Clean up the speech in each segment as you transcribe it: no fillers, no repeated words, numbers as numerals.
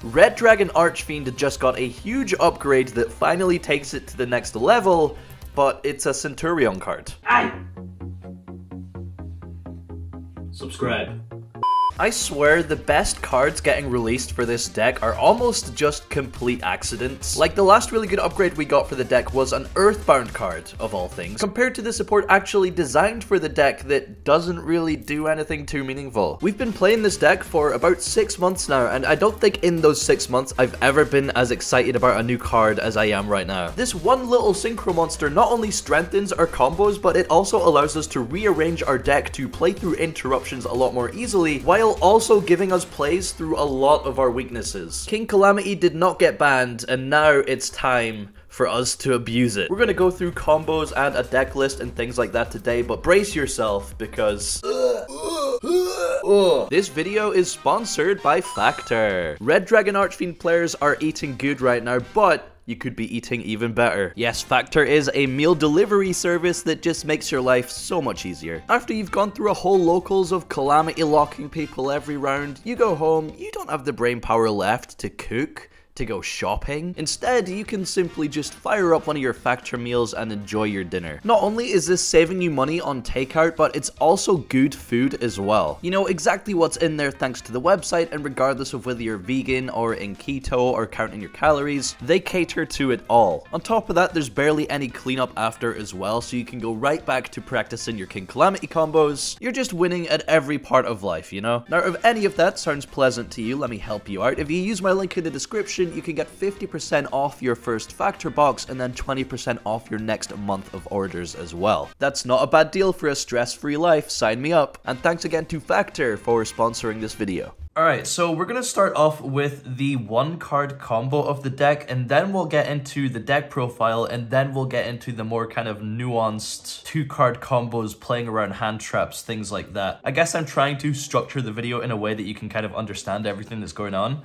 Red Dragon Archfiend just got a huge upgrade that finally takes it to the next level, but it's a Centurion card. Aye. Subscribe. I swear the best cards getting released for this deck are almost just complete accidents. Like the last really good upgrade we got for the deck was an Earthbound card, of all things, compared to the support actually designed for the deck that doesn't really do anything too meaningful. We've been playing this deck for about 6 months now, and I don't think in those 6 months I've ever been as excited about a new card as I am right now. This one little synchro monster not only strengthens our combos, but it also allows us to rearrange our deck to play through interruptions a lot more easily, while also giving us plays through a lot of our weaknesses. King Calamity did not get banned, and now it's time for us to abuse it. We're gonna go through combos and a deck list and things like that today, but brace yourself because this video is sponsored by Factor. Red Dragon Archfiend players are eating good right now, but you could be eating even better. Yes, Factor is a meal delivery service that just makes your life so much easier. After you've gone through a whole locals of calamity locking people every round, you go home, you don't have the brain power left to cook, to go shopping. Instead, you can simply just fire up one of your Factor meals and enjoy your dinner. Not only is this saving you money on takeout, but it's also good food as well. You know exactly what's in there thanks to the website, and regardless of whether you're vegan or in keto or counting your calories, they cater to it all. On top of that, there's barely any cleanup after as well, so you can go right back to practicing your King Calamity combos. You're just winning at every part of life, you know? Now, if any of that sounds pleasant to you, let me help you out. If you use my link in the description, you can get 50% off your first Factor box and then 20% off your next month of orders as well. That's not a bad deal for a stress-free life. Sign me up. And thanks again to Factor for sponsoring this video. Alright, so we're going to start off with the one card combo of the deck, and then we'll get into the deck profile, and then we'll get into the more kind of nuanced 2-card combos, playing around hand traps, things like that. I guess I'm trying to structure the video in a way that you can kind of understand everything that's going on.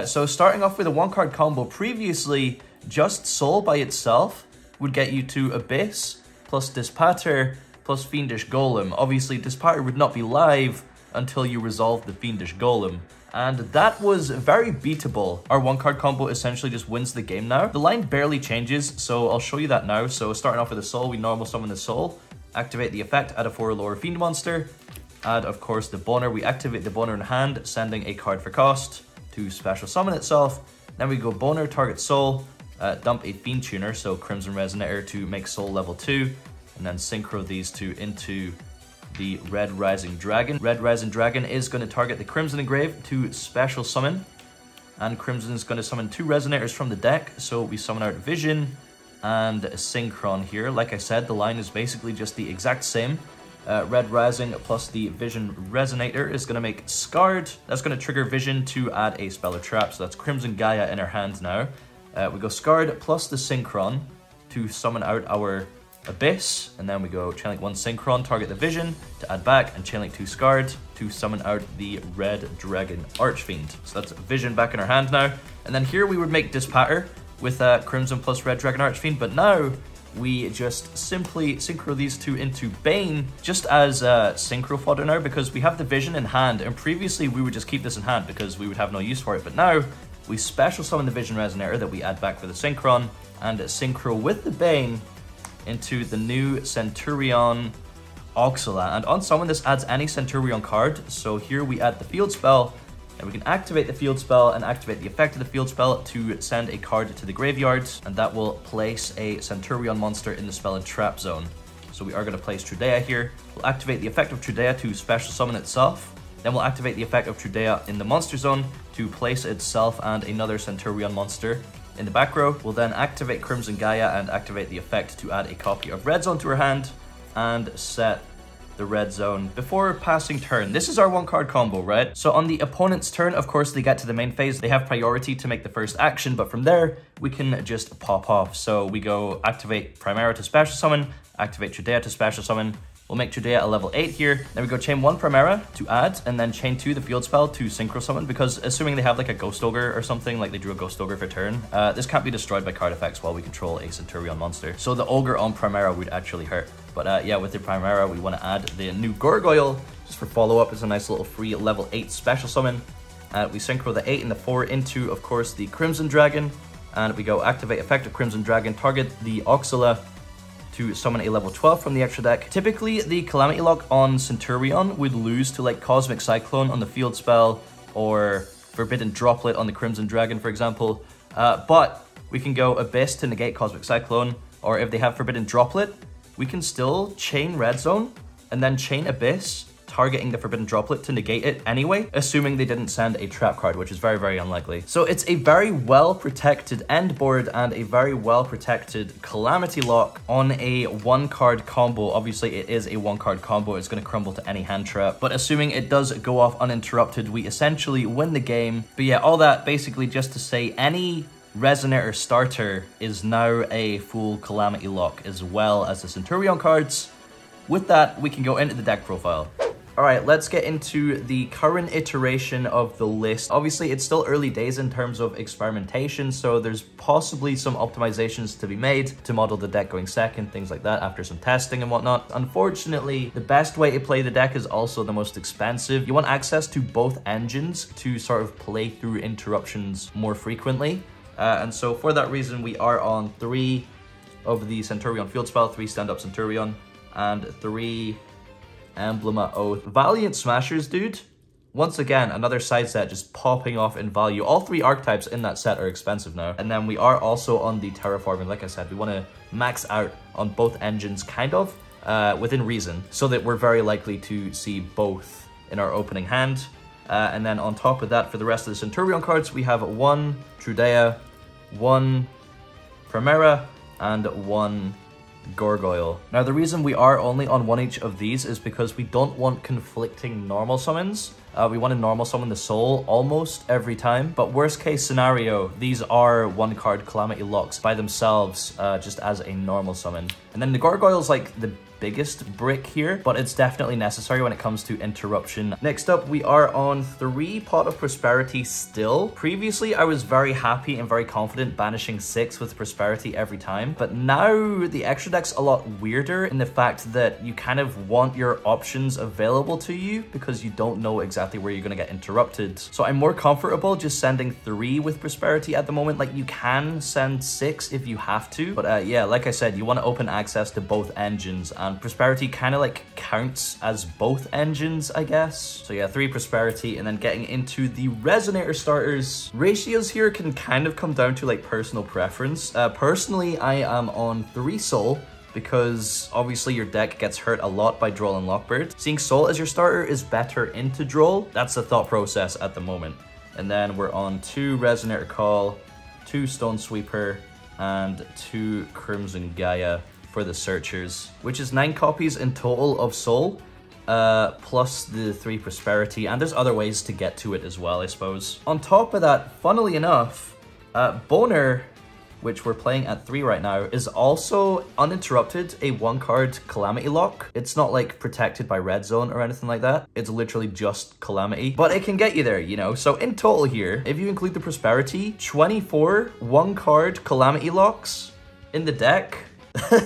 So starting off with a 1-card combo, previously just Soul by itself would get you to Abyss, plus Dispatter, plus Fiendish Golem. Obviously Dispatter would not be live until you resolve the Fiendish Golem, and that was very beatable. Our 1-card combo essentially just wins the game now. The line barely changes, so I'll show you that now. So starting off with a Soul, we normal summon the Soul, activate the effect, add a 4 or lower Fiend monster, add of course the Boner, we activate the Boner in hand, sending a card for cost to special summon itself. Then we go Boner, target Soul, dump a Fiend Tuner, so Crimson Resonator to make Soul level 2, and then synchro these two into the Red Rising Dragon. Red Rising Dragon is going to target the Crimson Engrave to special summon, and Crimson is going to summon 2 Resonators from the deck, so we summon out Vision and Synchron here. Like I said, the line is basically just the exact same. Red Rising plus the Vision Resonator is going to make Scarred. That's going to trigger Vision to add a spell or trap, so that's Crimson Gaia in our hand now. We go Scarred plus the Synchron to summon out our Abyss, and then we go Chainlink 1 Synchron, target the Vision to add back, and Chainlink 2 Scarred to summon out the Red Dragon Archfiend. So that's Vision back in our hand now. And then here we would make Dispatter with Crimson plus Red Dragon Archfiend, but now we just simply synchro these two into Bane, just as synchro fodder now, because we have the Vision in hand, and previously we would just keep this in hand because we would have no use for it, but now we special summon the Vision Resonator that we add back for the Synchron, and synchro with the Bane into the new Centurion Oxala. And on summon, this adds any Centurion card, so here we add the field spell, and we can activate the field spell and activate the effect of the field spell to send a card to the graveyard, and that will place a Centurion monster in the spell and trap zone. So we are going to place Trudea here. We'll activate the effect of Trudea to special summon itself. Then we'll activate the effect of Trudea in the monster zone to place itself and another Centurion monster in the back row. We'll then activate Crimson Gaia and activate the effect to add a copy of Red Zone to her hand and set the Red Zone before passing turn. This is our 1-card combo, right? So on the opponent's turn, of course, they get to the main phase. They have priority to make the first action, but from there, we can just pop off. So we go activate Primera to special summon, activate Trudea to special summon. We'll make Trudea a level 8 here. Then we go chain 1 Primera to add, and then chain 2 the field spell to synchro summon, because assuming they have like a Ghost Ogre or something, like they drew a Ghost Ogre for turn, this can't be destroyed by card effects while we control a Centurion monster. So the Ogre on Primera would actually hurt. But yeah, with the Primera, we want to add the new Gargoyle, just for follow-up. It's a nice little free level 8 special summon. We synchro the 8 and the 4 into, of course, the Crimson Dragon. And we go activate effective Crimson Dragon, target the Oxala to summon a level 12 from the extra deck. Typically, the Calamity Lock on Centurion would lose to like Cosmic Cyclone on the field spell or Forbidden Droplet on the Crimson Dragon, for example. But we can go Abyss to negate Cosmic Cyclone, or if they have Forbidden Droplet, we can still chain Red Zone and then chain Abyss, targeting the Forbidden Droplet to negate it anyway, assuming they didn't send a trap card, which is very, very unlikely. So it's a very well-protected end board and a very well-protected Calamity Lock on a one-card combo. Obviously, it is a one-card combo. It's going to crumble to any hand trap. But assuming it does go off uninterrupted, we essentially win the game. But yeah, all that basically just to say any Resonator starter is now a full Calamity Lock, as well as the Centurion cards. With that, we can go into the deck profile. Alright, let's get into the current iteration of the list. Obviously, it's still early days in terms of experimentation, so there's possibly some optimizations to be made to model the deck going second, things like that, after some testing and whatnot. Unfortunately, the best way to play the deck is also the most expensive. You want access to both engines to sort of play through interruptions more frequently. And so for that reason, we are on 3 of the Centurion field spell, 3 stand-up Centurion, and 3 Emblema Oath. Valiant Smashers, dude. Once again, another side set just popping off in value. All 3 archetypes in that set are expensive now. And then we are also on the Terraforming. Like I said, we want to max out on both engines, kind of, within reason, so that we're very likely to see both in our opening hand. And then on top of that, for the rest of the Centurion cards, we have 1 Trudea, 1 Primera, and 1 Gargoyle. Now, the reason we are only on 1 each of these is because we don't want conflicting normal summons. We want to normal summon the Soul almost every time, but worst case scenario, these are 1-card Calamity Locks by themselves, just as a normal summon. And then the Gargoyle's like the biggest brick here, but it's definitely necessary when it comes to interruption. Next up, we are on 3 Pot of Prosperity still. Previously, I was very happy and very confident banishing 6 with Prosperity every time, but now the extra deck's a lot weirder in the fact that you kind of want your options available to you because you don't know exactly where you're going to get interrupted. So I'm more comfortable just sending 3 with Prosperity at the moment. Like, you can send 6 if you have to, but yeah, like I said, you want to open access to both engines, and Prosperity kind of like counts as both engines, I guess. So yeah, 3 Prosperity, and then getting into the Resonator starters. Ratios here can kind of come down to like personal preference. Personally, I am on 3 Soul, because obviously your deck gets hurt a lot by Droll and Lockbird. Seeing Soul as your starter is better into Droll. That's the thought process at the moment. And then we're on 2 Resonator Call, 2 Stone Sweeper, and 2 Crimson Gaia for the Searchers, which is 9 copies in total of Soul, plus the 3 Prosperity, and there's other ways to get to it as well, I suppose. On top of that, funnily enough, Boner, which we're playing at 3 right now, is also uninterrupted a 1-card Calamity Lock. It's not like protected by Red Zone or anything like that. It's literally just Calamity, but it can get you there, you know? So in total here, if you include the Prosperity, 24 1-card Calamity Locks in the deck.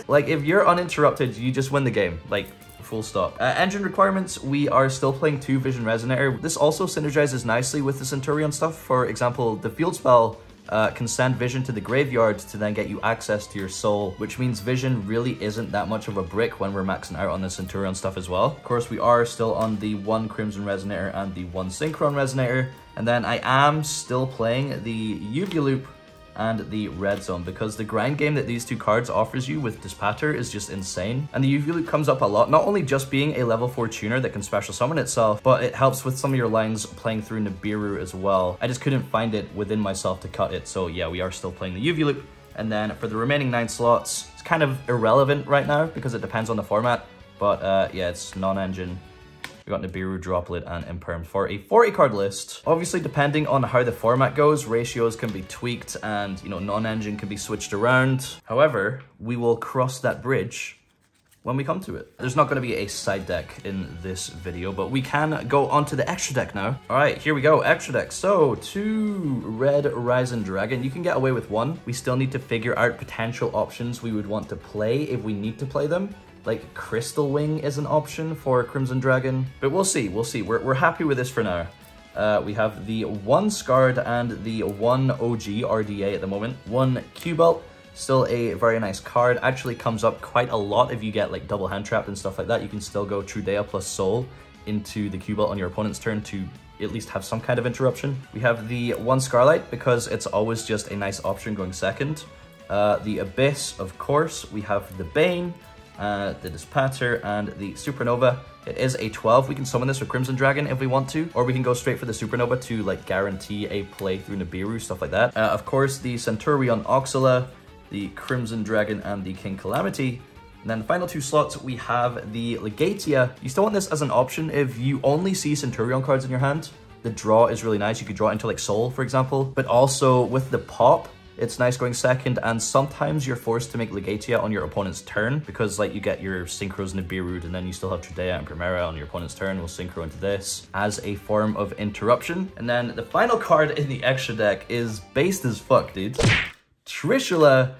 Like, if you're uninterrupted, you just win the game. Like, full stop. Engine requirements, we are still playing 2 Vision Resonator. This also synergizes nicely with the Centurion stuff. For example, the field spell can send Vision to the graveyard to then get you access to your Soul, which means Vision really isn't that much of a brick when we're maxing out on the Centurion stuff as well. Of course, we are still on the 1 Crimson Resonator and the 1 Synchron Resonator. And then I am still playing the UV Loop and the Red Zone, because the grind game that these 2 cards offers you with Dispatter is just insane. And the UV Loop comes up a lot, not only just being a level 4 tuner that can special summon itself, but it helps with some of your lines playing through Nibiru as well. I just couldn't find it within myself to cut it, so yeah, we are still playing the UV Loop. And then for the remaining 9 slots, it's kind of irrelevant right now because it depends on the format, but yeah, it's non-engine. We got Nibiru, Droplet, and Imperm for a 40-card list. Obviously, depending on how the format goes, ratios can be tweaked and, you know, non-engine can be switched around. However, we will cross that bridge when we come to it. There's not going to be a side deck in this video, but we can go onto the extra deck now. All right, here we go, extra deck. So, 2 Red Rising Dragon. You can get away with 1. We still need to figure out potential options we would want to play if we need to play them. Like, Crystal Wing is an option for Crimson Dragon, but we'll see, we'll see. We're happy with this for now. We have the 1 Scard and the 1 OG RDA at the moment. 1 Q-Belt, still a very nice card. Actually comes up quite a lot if you get like double hand trapped and stuff like that. You can still go Trudea plus Soul into the Q-Belt on your opponent's turn to at least have some kind of interruption. We have the 1 Scarlight because it's always just a nice option going second. The Abyss, of course. We have the Bane, the Dispatter, and the Supernova. It is a 12. We can summon this with Crimson Dragon if we want to, or we can go straight for the Supernova to like guarantee a play through Nibiru, stuff like that. Of course, the Centurion Oxala, the Crimson Dragon, and the King Calamity. And then the final 2 slots, we have the Legatia. You still want this as an option if you only see Centurion cards in your hand. The draw is really nice. You could draw into like Soul, for example. But also with the pop, it's nice going second, and sometimes you're forced to make Legatia on your opponent's turn because like you get your Synchros Nibiru, and then you still have Trudea and Primera on your opponent's turn. We'll Synchro into this as a form of interruption. And then the final card in the extra deck is based as fuck, dude. Trishula,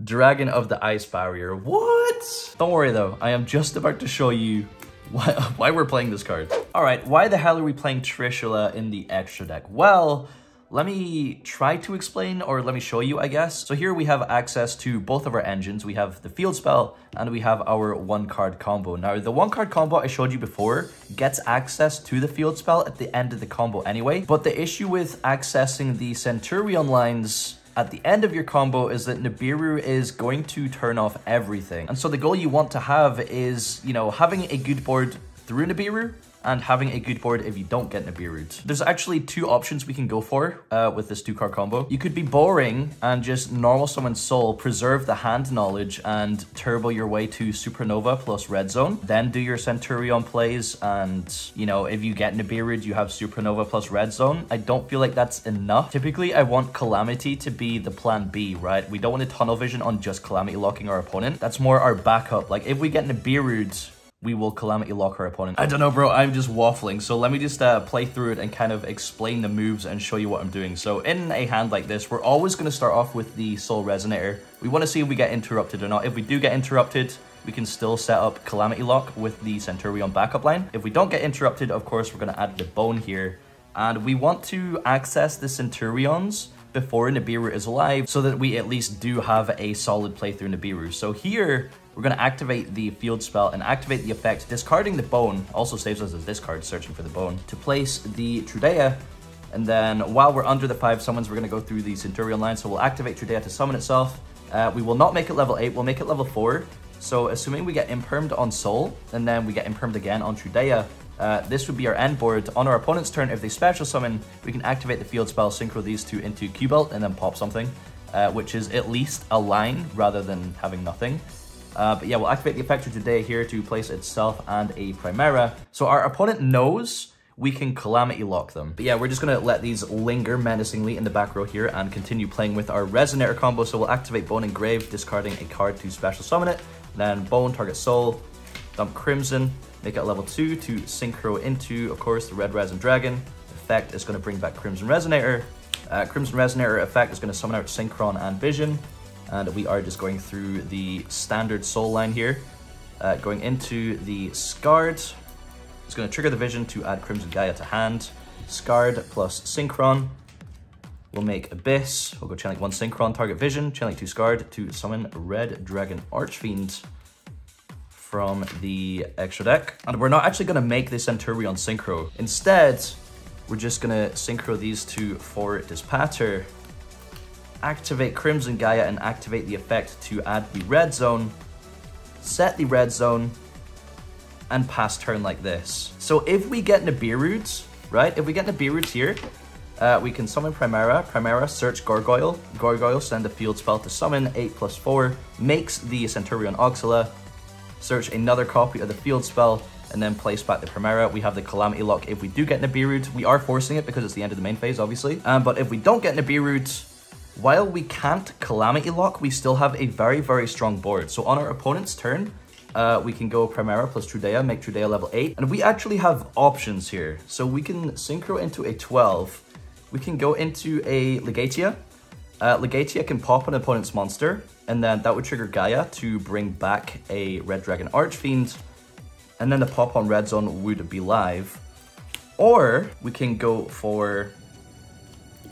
Dragon of the Ice Barrier. What? Don't worry though, I am just about to show you why we're playing this card. All right, why the hell are we playing Trishula in the extra deck? Well, let me try to explain, or let me show you, I guess. So here we have access to both of our engines. We have the field spell and we have our 1 card combo. Now, the 1 card combo I showed you before gets access to the field spell at the end of the combo anyway. But the issue with accessing the Centurion lines at the end of your combo is that Nibiru is going to turn off everything. And so the goal you want to have is, you know, having a good board through Nibiru and having a good board if you don't get Nibiru'd. There's actually 2 options we can go for with this 2-card combo. You could be boring and just normal summon Soul, preserve the hand knowledge, and turbo your way to Supernova plus Red Zone. Then do your Centurion plays, and, you know, if you get Nibiru'd, you have Supernova plus Red Zone. I don't feel like that's enough. Typically, I want Calamity to be the plan B, right? We don't want to tunnel vision on just Calamity locking our opponent. That's more our backup. Like, if we get Nibiru'd, we will Calamity lock our opponent. I don't know, bro, I'm just waffling. So let me just play through it and kind of explain the moves and show you what I'm doing. So in a hand like this, we're always going to start off with the Soul Resonator. We want to see if we get interrupted or not. If we do get interrupted, we can still set up Calamity Lock with the Centurion backup line. If we don't get interrupted, of course, we're going to add the Bone here. And we want to access the Centurions before Nibiru is alive so that we at least do have a solid playthrough Nibiru. So here, we're going to activate the field spell and activate the effect. Discarding the Bone also saves us a discard, searching for the Bone, to place the Trudea. And then while we're under the 5 summons, we're going to go through the Centurion line. So we'll activate Trudea to summon itself. We will not make it level 8, we'll make it level 4. So assuming we get impermed on Soul, and then we get impermed again on Trudea, this would be our end board. On our opponent's turn, if they special summon, we can activate the field spell, synchro these 2 into Q-Belt, and then pop something, which is at least a line rather than having nothing. But yeah, we'll activate the effect today here to place itself and a Primera. So our opponent knows we can Calamity Lock them. But yeah, we're just going to let these linger menacingly in the back row here and continue playing with our Resonator combo. So we'll activate Bone and Grave, discarding a card to special summon it. Then Bone, target Soul, dump Crimson, make it level 2 to synchro into, of course, the Red Resin Dragon. Effect is going to bring back Crimson Resonator. Crimson Resonator effect is going to summon out Synchron and Vision. And we are just going through the standard Soul line here. Going into the Scarred. It's going to trigger the Vision to add Crimson Gaia to hand. Scarred plus Synchron. We'll make Abyss. We'll go Chain Link 1 Synchron, target Vision. Chain Link 2 Scarred to summon Red Dragon Archfiend from the extra deck. And we're not actually going to make this Centurion Synchro. Instead, we're just going to Synchro these 2 for Dispatter. Activate Crimson Gaia and activate the effect to add the Red Zone, set the Red Zone, and pass turn like this. So if we get Nibiru'd, right? If we get Nibiru'd here, we can summon Primera, search Gargoyle, send a field spell to summon, 8+4, makes the Centurion Oxala, search another copy of the field spell, and then place back the Primera. We have the Calamity Lock if we do get Nibiru'd. We are forcing it because it's the end of the main phase, obviously. But if we don't get Nibiru'd, while we can't Calamity Lock, we still have a very, very strong board. So on our opponent's turn, we can go Primera plus Trudea, make Trudea level 8. And we actually have options here. So we can synchro into a 12. We can go into a Legatia. Legatia can pop an opponent's monster, and then that would trigger Gaia to bring back a Red Dragon Archfiend. And then the pop on Red Zone would be live. Or we can go for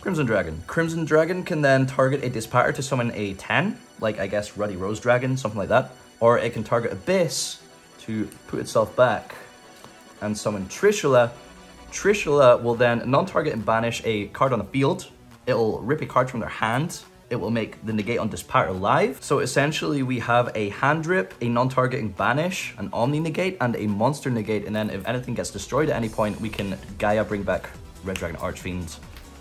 Crimson Dragon. Crimson Dragon can then target a Dispatter to summon a 10, like I guess Ruddy Rose Dragon, something like that. Or it can target Abyss to put itself back and summon Trishula. Trishula will then non-target and banish a card on the field. It'll rip a card from their hand. It will make the negate on Dispatter live. So essentially we have a hand rip, a non-targeting banish, an omni negate, and a monster negate. And then if anything gets destroyed at any point, we can Gaia bring back Red Dragon Archfiend,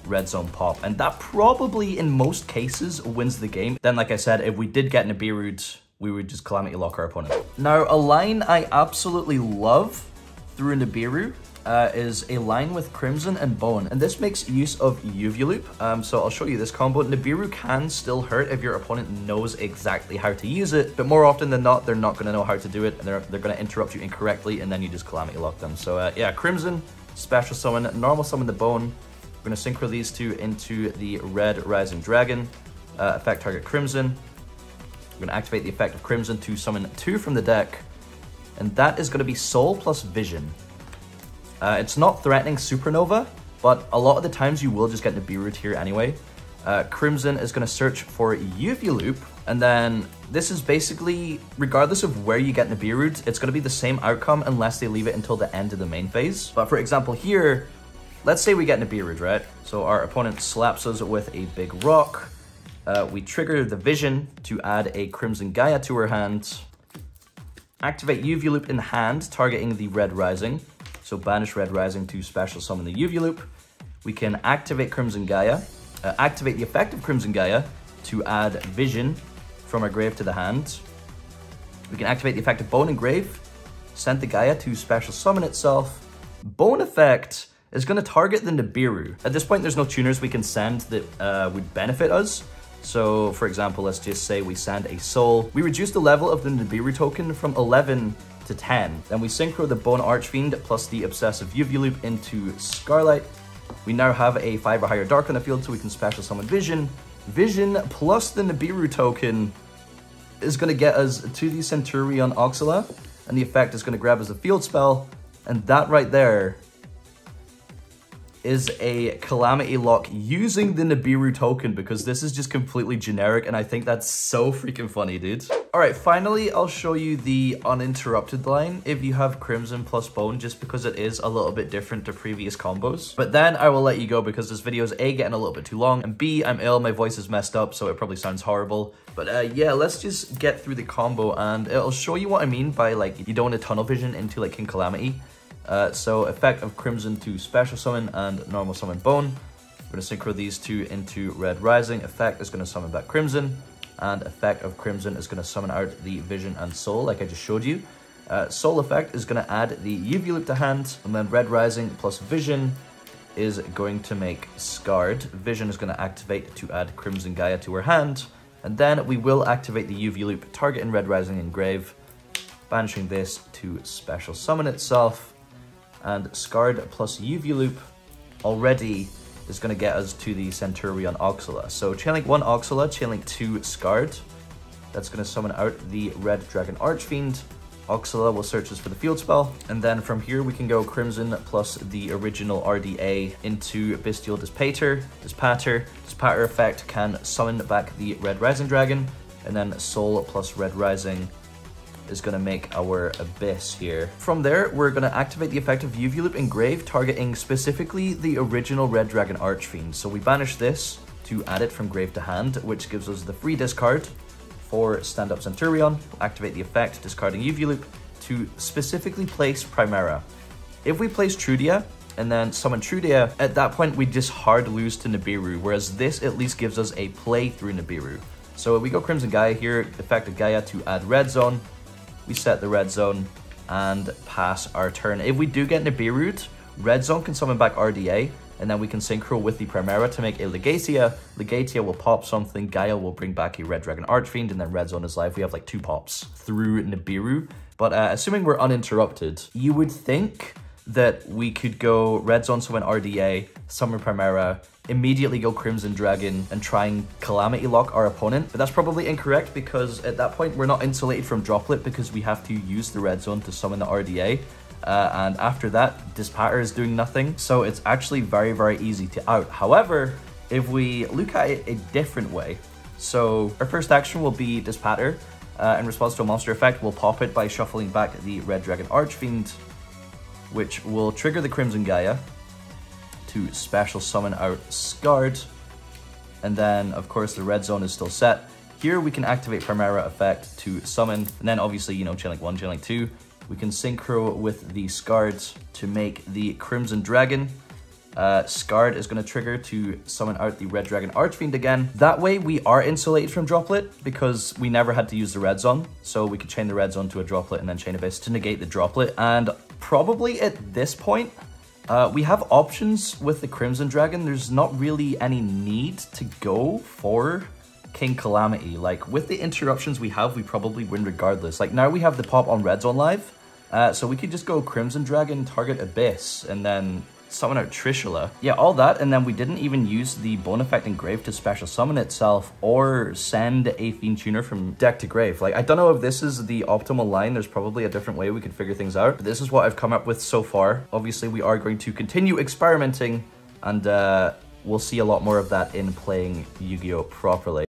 Red Zone pop. And that probably in most cases wins the game. Then like I said, if we did get Nibiru'd, we would just Calamity Lock our opponent. Now a line I absolutely love through Nibiru is a line with Crimson and Bone, and this makes use of Uvulup. So I'll show you this combo. Nibiru can still hurt if your opponent knows exactly how to use it, but more often than not, they're not going to know how to do it, and they're going to interrupt you incorrectly, and then you just Calamity Lock them. So yeah, Crimson, special summon, normal summon the Bone. We're going to synchro these two into the Red Rising Dragon. Effect target Crimson. We're going to activate the effect of Crimson to summon 2 from the deck, and that is going to be Soul plus Vision. It's not threatening Supernova, but a lot of the times you will just get Nibiru here anyway. Crimson is going to search for Uvulup, and then this is basically, regardless of where you get Nibiru, it's going to be the same outcome unless they leave it until the end of the main phase. But for example here, let's say we get Nibiru, right? So our opponent slaps us with a big rock. We trigger the Vision to add a Crimson Gaia to her hand. Activate Uvulup in hand, targeting the Red Rising. So banish Red Rising to special summon the Uvulup. We can activate Crimson Gaia, activate the effect of Crimson Gaia to add Vision from our grave to the hand. We can activate the effect of Bone and Grave, send the Gaia to special summon itself. Bone effect is going to target the Nibiru. At this point, there's no tuners we can send that would benefit us. So for example, let's just say we send a Soul. We reduce the level of the Nibiru token from 11 to 10. Then we synchro the Bone Archfiend plus the Obsessive Uvulup into Scarlight. We now have a 5 or higher dark on the field, so we can special summon Vision. Vision plus the Nibiru token is going to get us to the Centurion Oxala, and the effect is going to grab as a field spell, and that right there is a Calamity Lock using the Nibiru token, because this is just completely generic, and I think that's so freaking funny, dude. Alright, finally, I'll show you the uninterrupted line if you have Crimson plus Bone, just because it is a little bit different to previous combos. But then I will let you go because this video is A, getting a little bit too long, and B, I'm ill, my voice is messed up, so it probably sounds horrible. But yeah, let's just get through the combo, and it'll show you what I mean by, like, you don't want to tunnel vision into, like, King Calamity. So effect of Crimson to special summon and normal summon Bone. We're going to synchro these two into Red Rising. Effect is going to summon back Crimson, and effect of Crimson is going to summon out the Vision and Soul, like I just showed you. Soul effect is going to add the Uvulup to hand, and then Red Rising plus Vision is going to make Scarred. Vision is going to activate to add Crimson Gaia to her hand, and then we will activate the Uvulup, targeting Red Rising in grave, banishing this to special summon itself. And Scarred plus Uvulup already is going to get us to the Centurion Oxala. So Chainlink 1 Oxala, Chainlink 2 Scarred. That's going to summon out the Red Dragon Archfiend. Oxala will search us for the field spell. And then from here we can go Crimson plus the original RDA into Bestial Dispater. Dispater effect can summon back the Red Rising Dragon. And then Soul plus Red Rising is going to make our Abyss here. From there, we're going to activate the effect of Uvulup in grave, targeting specifically the original Red Dragon Archfiend. So we banish this to add it from grave to hand, which gives us the free discard for Stand Up Centurion. We'll activate the effect, discarding Uvulup to specifically place Primera. If we place Trudia and then summon Trudia, at that point we just hard lose to Nibiru, whereas this at least gives us a play through Nibiru. So we go Crimson Gaia here, effect of Gaia to add Red Zone. We set the Red Zone and pass our turn. If we do get Nibiru, Red Zone can summon back RDA, and then we can synchro with the Primera to make a Legatia. Legatia will pop something, Gaia will bring back a Red Dragon Archfiend, and then Red Zone is live. We have like 2 pops through Nibiru. But assuming we're uninterrupted, you would think that we could go Red Zone, summon RDA, summon Primera, immediately go Crimson Dragon and try and Calamity Lock our opponent, but that's probably incorrect because at that point we're not insulated from Droplet because we have to use the Red Zone to summon the RDA. and after that, Dispatter is doing nothing. So it's actually very, very easy to out. However, if we look at it a different way, so our first action will be Dispatter. In response to a monster effect, we'll pop it by shuffling back the Red Dragon Archfiend, which will trigger the Crimson Gaia to special summon out Scarred. And then, of course, the red zone is still set. Here we can activate Primera effect to summon, and then obviously, you know, Chain Link 1, Chain Link 2. We can synchro with the Scarred to make the Crimson Dragon. Scarred is going to trigger to summon out the Red Dragon Archfiend again. That way we are insulated from Droplet because we never had to use the red zone. So we could chain the red zone to a Droplet and then chain Abyss to negate the Droplet. And probably at this point, we have options with the Crimson Dragon. There's not really any need to go for King Calamity. Like, with the interruptions we have, we probably win regardless. Like, now we have the pop on Red Zone live, so we could just go Crimson Dragon, target Abyss, and then summon out Trishula. Yeah, all that, and then we didn't even use the Bone Effect in Grave to special summon itself or send a Fiend Tuner from deck to grave. Like, I don't know if this is the optimal line. There's probably a different way we could figure things out, but this is what I've come up with so far. Obviously, we are going to continue experimenting, and we'll see a lot more of that in playing Yu-Gi-Oh! Properly.